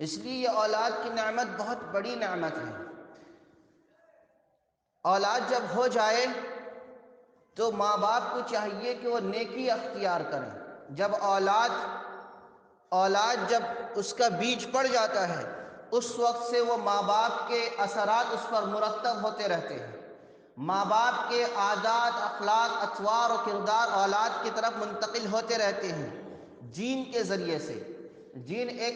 اس لیے یہ اولاد کی نعمت بہت بڑی نعمت ہے۔ اولاد جب ہو جائے تو ماں باپ کو چاہیے کہ وہ نیکی اختیار کریں۔ جب اولاد جب اس کا بیج پڑ جاتا ہے، اس وقت سے وہ ماں باپ کے اثرات اس پر مرتب ہوتے رہتے ہیں۔ ماں باپ کے عادات، اخلاق، اطوار و کردار اولاد کی طرف منتقل ہوتے رہتے ہیں جین کے ذریعے سے۔ جین ایک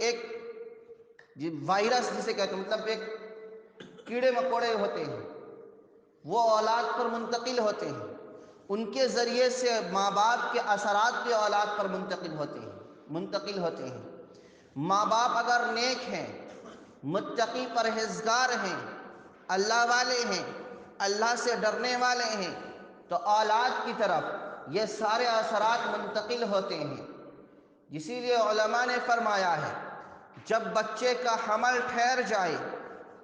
ایک وائرس جسے کہتے ہیں، مطلب ایک کیڑے مکوڑے ہوتے ہیں، وہ اولاد پر منتقل ہوتے ہیں۔ ان کے ذریعے سے ماں باپ کے اثرات بھی اولاد پر منتقل ہوتے ہیں۔ ماں باپ اگر نیک ہیں، متقی پرہیزگار ہیں، اللہ والے ہیں، اللہ سے ڈرنے والے ہیں، تو اولاد کی طرف یہ سارے اثرات منتقل ہوتے ہیں۔ اسی لیے علماء نے فرمایا ہے، جب بچے کا حمل ٹھہر جائے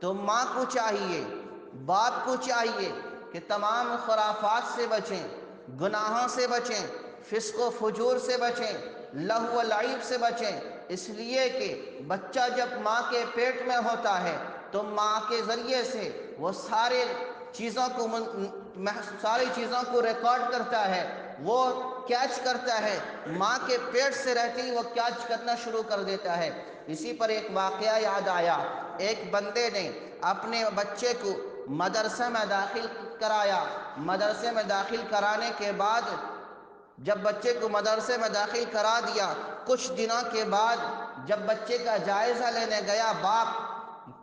تو ماں کو چاہیے، باپ کو چاہیے کہ تمام خرافات سے بچیں، گناہوں سے بچیں، فسق و فجور سے بچیں، لہو و لعب سے بچیں۔ اس لیے کہ بچہ جب ماں کے پیٹ میں ہوتا ہے تو ماں کے ذریعے سے وہ ساری چیزوں کو ریکارڈ کرتا ہے، وہ کیچ کرتا ہے، ماں کے پیٹ سے رہتے ہی وہ کیچ کرنا شروع کر دیتا ہے۔ اسی پر ایک واقعہ یاد آیا، ایک بندے نے اپنے بچے کو مدرسہ میں داخل کرایا۔ مدرسے میں داخل کرانے کے بعد جب بچے کو مدرسے میں داخل کرا دیا، کچھ دنوں کے بعد جب بچے کا جائزہ لینے گیا باپ،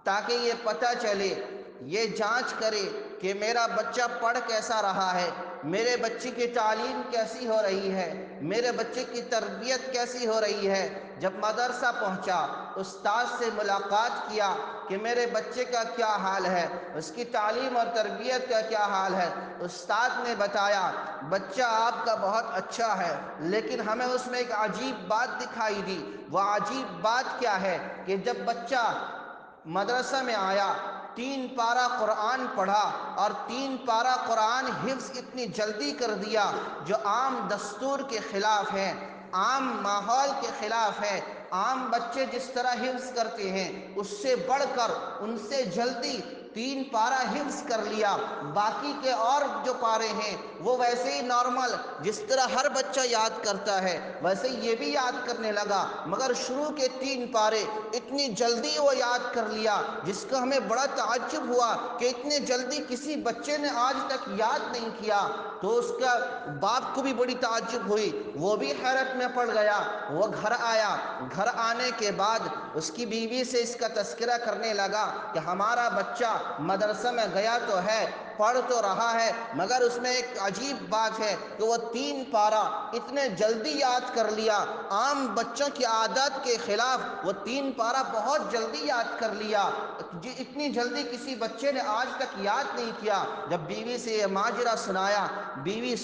تاکہ یہ پتہ چلے، یہ جانچ کرے کہ میرا بچہ پڑھ کیسا رہا ہے، میرے بچے کی تعلیم کیسی ہو رہی ہے، میرے بچے کی تربیت کیسی ہو رہی ہے۔ جب مدرسہ پہنچا، استاد سے ملاقات کیا کہ میرے بچے کا کیا حال ہے، اس کی تعلیم اور تربیت کا کیا حال ہے۔ استاد نے بتایا، بچہ آپ کا بہت اچھا ہے، لیکن ہمیں اس میں ایک عجیب بات دکھائی دی۔ وہ عجیب بات کیا ہے کہ جب بچہ مدرسہ میں آیا، 3 پارہ قرآن پڑھا اور 3 پارہ قرآن حفظ اتنی جلدی کر دیا جو عام دستور کے خلاف ہے، عام ماحول کے خلاف ہے۔ عام بچے جس طرح حفظ کرتے ہیں اس سے بڑھ کر ان سے جلدی 3 پارہ حفظ کر لیا۔ باقی کے اور جو پارے ہیں وہ ویسے ہی نارمل جس طرح ہر بچہ یاد کرتا ہے ویسے یہ بھی یاد کرنے لگا، مگر شروع کے 3 پارے اتنی جلدی وہ یاد کر لیا جس کا ہمیں بڑا تعجب ہوا کہ اتنے جلدی کسی بچے نے آج تک یاد نہیں کیا۔ تو اس کا باپ کو بھی بڑی تعجب ہوئی، وہ بھی حیرت میں پڑ گیا۔ وہ گھر آیا، گھر آنے کے بعد اس کی بیوی سے اس کا تذکرہ کرنے لگا کہ ہمارا بچہ مدرسہ میں گیا تو ہے، پڑھ تو رہا ہے، مگر اس میں ایک عجیب بات ہے کہ وہ 3 پارہ اتنے جلدی یاد کر لیا، عام بچوں کی عادت کے خلاف وہ 3 پارہ بہت جلدی یاد کر لیا، اتنی جلدی کسی بچے نے آج تک یاد نہیں کیا۔ جب بیوی سے یہ ماجرا سنایا، بیوی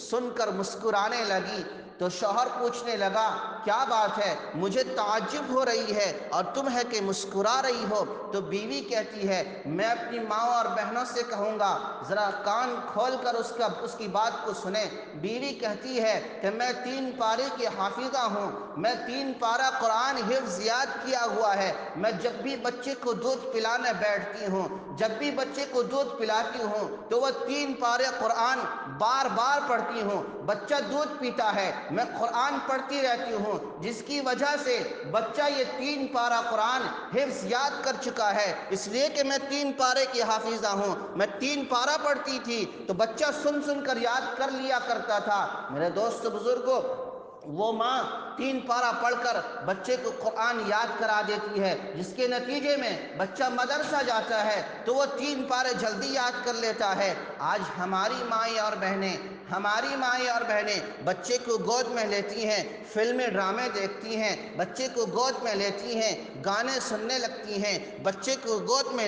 سن کر مسکرانے لگی، تو شوہر پوچھنے لگا کیا بات ہے، مجھے تعجب ہو رہی ہے اور تم ہے کہ مسکرا رہی ہو۔ تو بیوی کہتی ہے میں اپنی ماں اور بہنوں سے کہوں گا ذرا کان کھول کر اس کی بات کو سنیں۔ بیوی کہتی ہے کہ میں 3 پارے کی حافظہ ہوں، میں 3 پارہ قرآن حفظ یاد کیا ہوا ہے۔ میں جب بھی بچے کو دودھ پلانے بیٹھتی ہوں، جب بھی بچے کو دودھ پلاتی ہوں تو وہ 3 پارے قرآن بار بار پڑھتی ہوں۔ بچہ دودھ پیتا ہے، میں قرآن پڑھتی رہتی ہوں، جس کی وجہ سے بچہ یہ 3 پارہ قرآن حفظ یاد کر چکا ہے، اس لیے کہ میں 3 پارے کی حافظہ ہوں۔ میں 3 پارہ پڑھتی تھی تو بچہ سن کر یاد کر لیا کرتا تھا۔ میرے دوست بزرگوں، وہ ماں 3 پارہ پڑھ کر بچے کو قرآن یاد کرا دیتی ہے، جس کے نتیجے میں بچہ مدرسہ جاتا ہے تو وہ 3 پارے جلدی یاد کر لیتا ہے۔ آج ہماری مائیں اور بہنیں بچے کو گود میں لیتی ہیں، فلمیں ڈرامے دیکھتی ہیں، بچے کو گود میں لیتی ہیں، گانے سننے لگتی ہیں، بچے کو گود میں